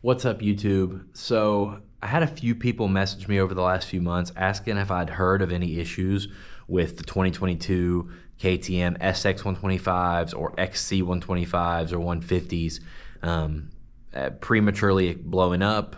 What's up, YouTube? So I had a few people message me over the last few months asking if I'd heard of any issues with the 2022 KTM SX 125s or XC 125s or 150s prematurely blowing up,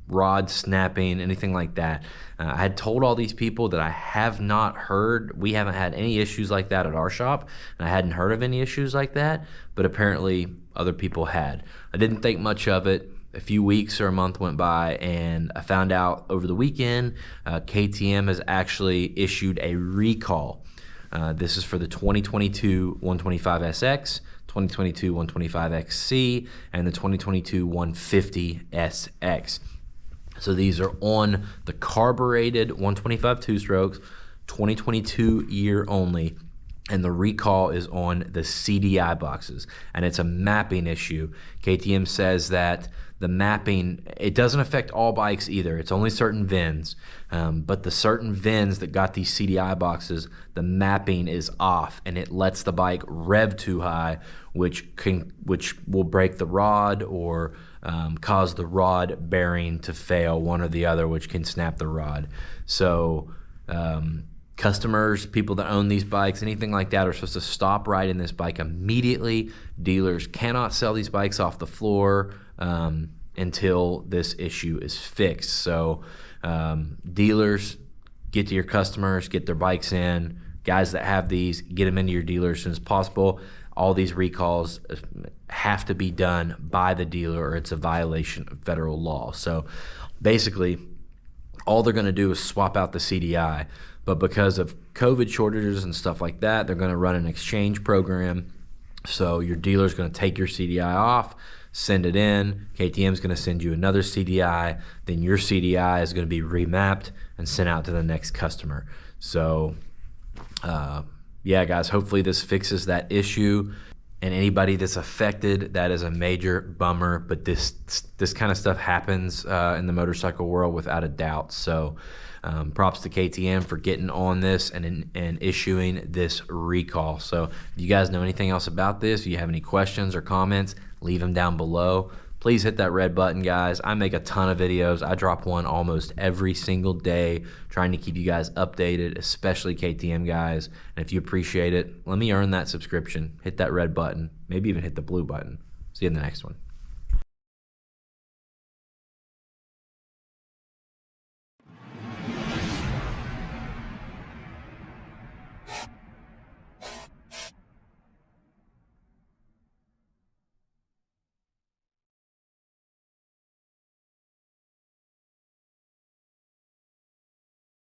rods snapping, anything like that. I had told all these people that I have not heard, we haven't had any issues like that at our shop, and I hadn't heard of any issues like that, but apparently other people had. I didn't think much of it. A few weeks or a month went by, and I found out over the weekend KTM has actually issued a recall. This is for the 2022 125SX, 2022 125XC, and the 2022 150SX. So these are on the carbureted 125 two-strokes, 2022 year only, and the recall is on the CDI boxes, and it's a mapping issue. KTM says that the mapping, it doesn't affect all bikes either. It's only certain VINs, but the certain VINs that got these CDI boxes, the mapping is off, and it lets the bike rev too high, which will break the rod or cause the rod bearing to fail, one or the other, which can snap the rod. So customers, people that own these bikes, anything like that, are supposed to stop riding this bike immediately. Dealers cannot sell these bikes off the floor until this issue is fixed. So dealers, get to your customers, get their bikes in. Guys that have these, get them into your dealer as soon as possible. All these recalls have to be done by the dealer, or it's a violation of federal law. So basically, all they're going to do is swap out the CDI. But because of COVID shortages and stuff like that, they're going to run an exchange program. So your dealer's going to take your CDI off, send it in. KTM's going to send you another CDI. Then your CDI is going to be remapped and sent out to the next customer. So yeah, guys, hopefully this fixes that issue. And anybody that's affected, that is a major bummer. But this kind of stuff happens in the motorcycle world without a doubt. So props to KTM for getting on this and issuing this recall. So if you guys know anything else about this, if you have any questions or comments, leave them down below. Please hit that red button, guys. I make a ton of videos. I drop one almost every single day, trying to keep you guys updated, especially KTM guys. And if you appreciate it, let me earn that subscription. Hit that red button, maybe even hit the blue button. See you in the next one.